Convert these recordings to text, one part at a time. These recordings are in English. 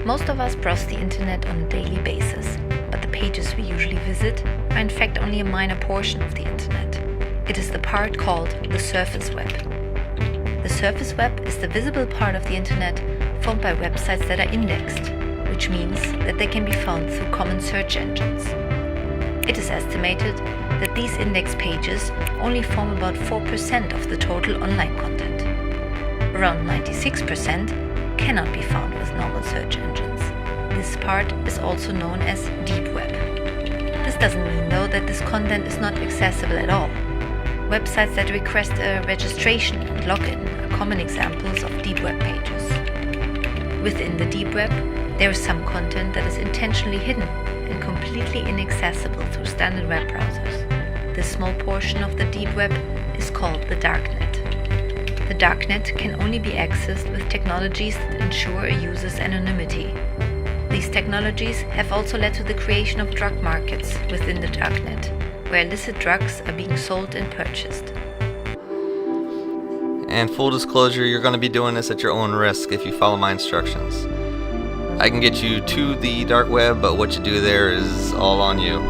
Most of us browse the internet on a daily basis, but the pages we usually visit are in fact only a minor portion of the internet. It is the part called the surface web. The surface web is the visible part of the internet formed by websites that are indexed, which means that they can be found through common search engines. It is estimated that these index pages only form about 4% of the total online content. Around 96% cannot be found with normal search engines. This part is also known as deep web. This doesn't mean though that this content is not accessible at all. Websites that request a registration and login are common examples of deep web pages. Within the deep web, there is some content that is intentionally hidden and completely inaccessible through standard web browsers. This small portion of the deep web is called the Darknet. The Darknet can only be accessed with technologies that ensure a user's anonymity. These technologies have also led to the creation of drug markets within the Darknet, where illicit drugs are being sold and purchased. And full disclosure, you're going to be doing this at your own risk if you follow my instructions. I can get you to the dark web, but what you do there is all on you.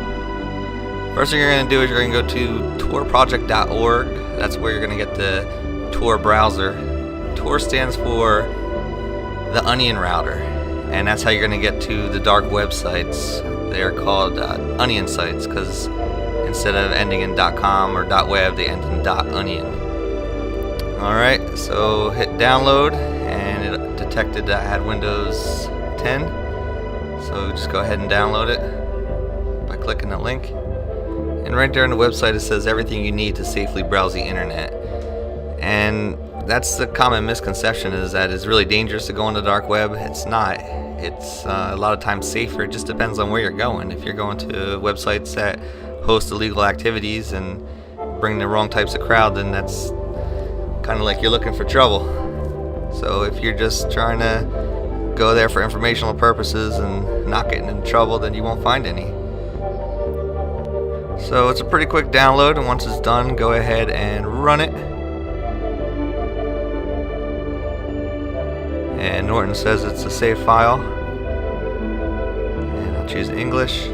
First thing you're going to do is you're going to go to torproject.org. That's where you're going to get the Tor browser. Tor stands for the onion router, and that's how you're going to get to the dark websites. They're called onion sites because instead of ending in .com or .web, they end in .onion. Alright, so hit download, and it detected that I had Windows 10. So just go ahead and download it by clicking the link. And right there on the website it says everything you need to safely browse the internet. And that's the common misconception, is that it's really dangerous to go on the dark web. It's not. It's a lot of times safer. It just depends on where you're going. If you're going to websites that host illegal activities and bring the wrong types of crowd, then that's kind of like you're looking for trouble. So if you're just trying to go there for informational purposes and not getting in trouble, then you won't find any. So it's a pretty quick download, and once it's done, go ahead and run it. And Norton says it's a save file, and I'll choose English.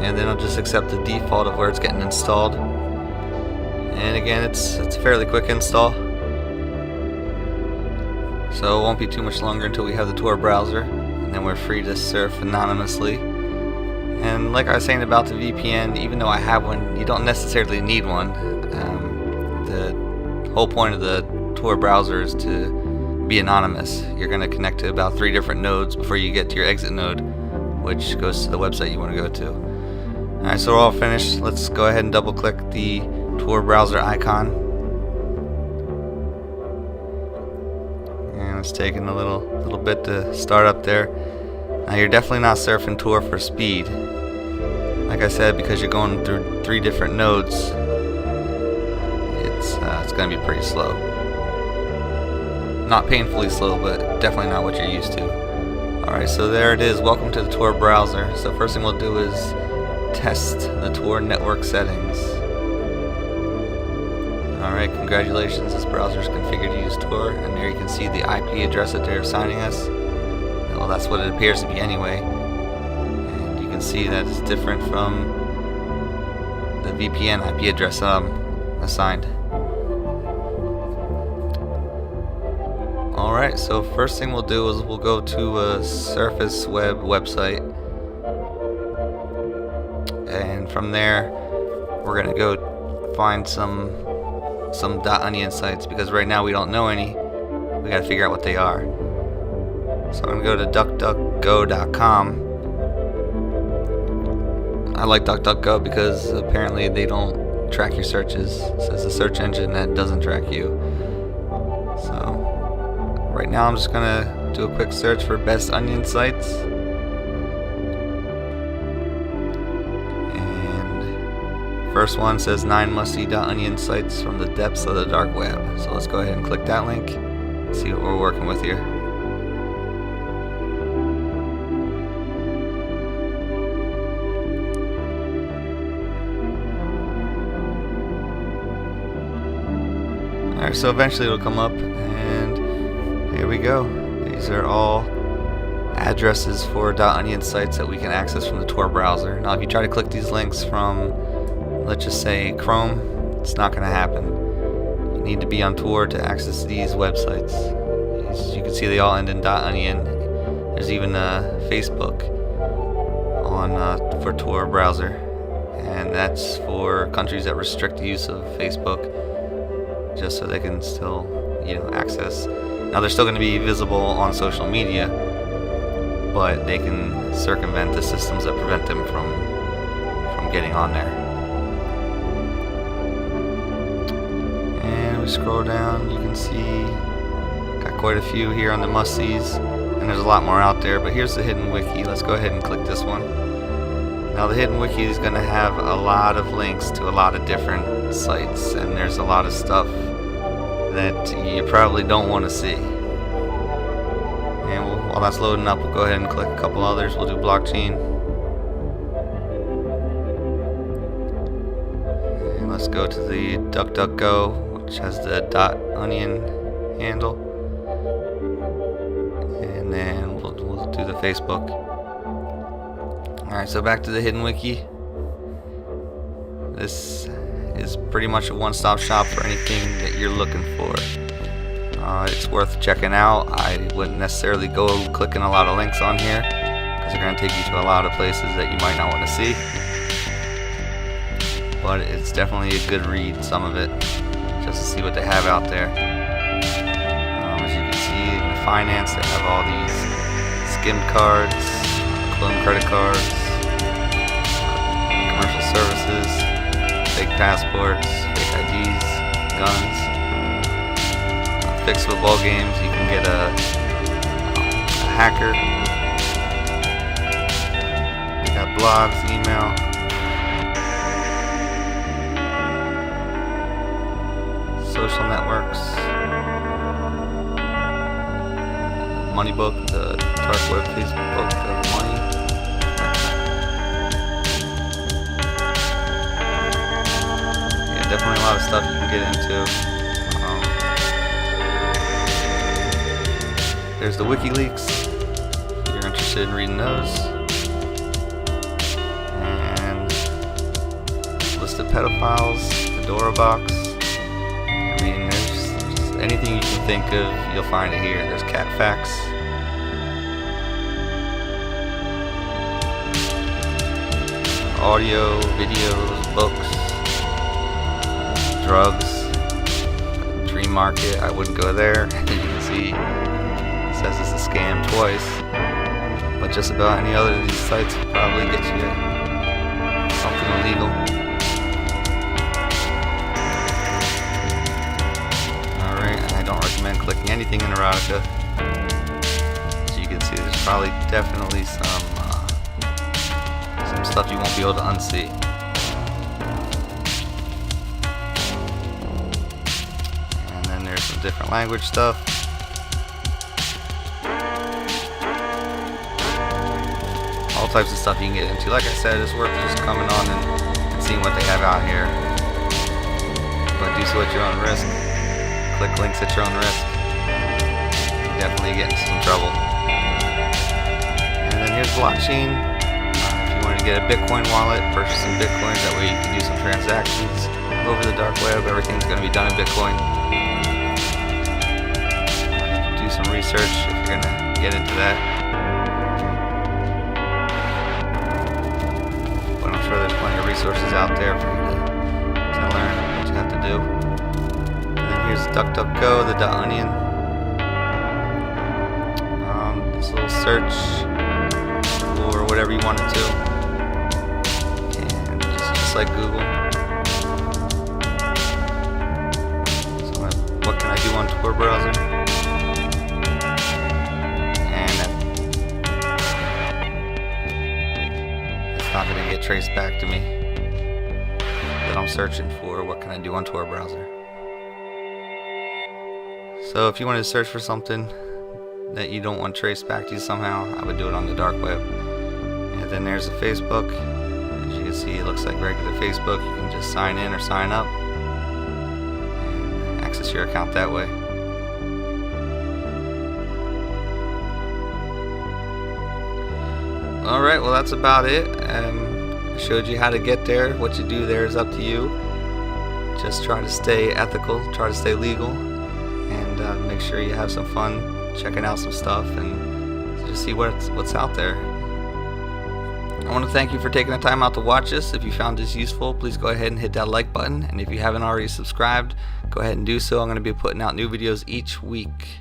And then I'll just accept the default of where it's getting installed. And again, it's a fairly quick install, so it won't be too much longer until we have the Tor browser, and then we're free to surf anonymously. And like I was saying about the VPN, even though I have one, you don't necessarily need one. The whole point of the Tor browser is to be anonymous. You're going to connect to about 3 different nodes before you get to your exit node, which goes to the website you want to go to. Alright, so we're all finished. Let's go ahead and double click the Tor browser icon. And it's taking a little bit to start up there. Now you're definitely not surfing Tor for speed. Like I said, because you're going through 3 different nodes, it's going to be pretty slow. Not painfully slow, but definitely not what you're used to. Alright, so there it is. Welcome to the Tor browser. So first thing we'll do is test the Tor network settings. Alright, congratulations, this browser is configured to use Tor, and there you can see the IP address that they're assigning us. Well, that's what it appears to be anyway. And you can see that it's different from the VPN IP address assigned. Alright, so first thing we'll do is we'll go to a Surface Web website, and from there we're gonna go find some .onion sites, because right now we don't know any. We gotta figure out what they are. So I'm gonna go to duckduckgo.com. I like DuckDuckGo because apparently they don't track your searches. It says a search engine that doesn't track you. So right now I'm just gonna do a quick search for best onion sites. And first one says 9 must-see.onion sites from the depths of the dark web. So let's go ahead and click that link and see what we're working with here. Alright, so eventually it'll come up, and here we go. These are all addresses for .onion sites that we can access from the Tor browser. Now, if you try to click these links from, let's just say, Chrome, it's not going to happen. You need to be on Tor to access these websites. As you can see, they all end in .onion. There's even Facebook on for Tor browser, and that's for countries that restrict the use of Facebook, just so they can still, access. Now, they're still going to be visible on social media, but they can circumvent the systems that prevent them from getting on there. And we scroll down, you can see got quite a few here on the must-sees, and there's a lot more out there, but here's the hidden wiki. Let's go ahead and click this one. Now, the hidden wiki is going to have a lot of links to a lot of different sites, and there's a lot of stuff that you probably don't want to see. And while that's loading up, we'll go ahead and click a couple others. We'll do blockchain. And let's go to the DuckDuckGo, which has the .onion handle. And then we'll do the Facebook. Alright, so back to the hidden wiki. This is pretty much a one-stop shop for anything that you're looking for. It's worth checking out. I wouldn't necessarily go clicking a lot of links on here, because they're going to take you to a lot of places that you might not want to see. But it's definitely a good read, some of it, just to see what they have out there. As you can see in the finance, they have all these skimmed cards, clone credit cards, commercial services, fake passports, fake IDs, guns, fixed football games. You can get a hacker. We got blogs, email, social networks, money book, the dark web Facebook of money. Definitely a lot of stuff you can get into. There's the WikiLeaks, if you're interested in reading those. And list of pedophiles, Fedora box. I mean, there's just anything you can think of, you'll find it here. There's cat facts. Audio, videos, books. Drugs, Dream Market, I wouldn't go there. You can see it says it's a scam twice, but just about any other of these sites will probably get you something illegal. Alright, and I don't recommend clicking anything in erotica. As you can see, there's probably definitely some stuff you won't be able to unsee. Different language stuff. All types of stuff you can get into. Like I said, it's worth just coming on and seeing what they have out here. But do so at your own risk. Click links at your own risk. You definitely get into some trouble. And then here's blockchain. If you wanted to get a Bitcoin wallet, purchase some Bitcoins. That way you can do some transactions over the dark web. Everything's going to be done in Bitcoin. Some research if you're going to get into that. But I'm sure there's plenty of resources out there for you to learn what you have to do. And then here's DuckDuckGo, the .onion. This little search for whatever you want it to. And just like Google. So what can I do on Tor browser? Not going to get traced back to me. That I'm searching for what can I do on Tor browser. So if you wanted to search for something that you don't want traced back to you somehow, I would do it on the dark web. And then there's the Facebook. As you can see, it looks like regular Facebook. You can just sign in or sign up and access your account that way. Alright, well that's about it. I showed you how to get there. What you do there is up to you. Just try to stay ethical, try to stay legal, and make sure you have some fun checking out some stuff and just see what's out there. I want to thank you for taking the time out to watch this. If you found this useful, please go ahead and hit that like button, and if you haven't already subscribed, go ahead and do so. I'm going to be putting out new videos each week.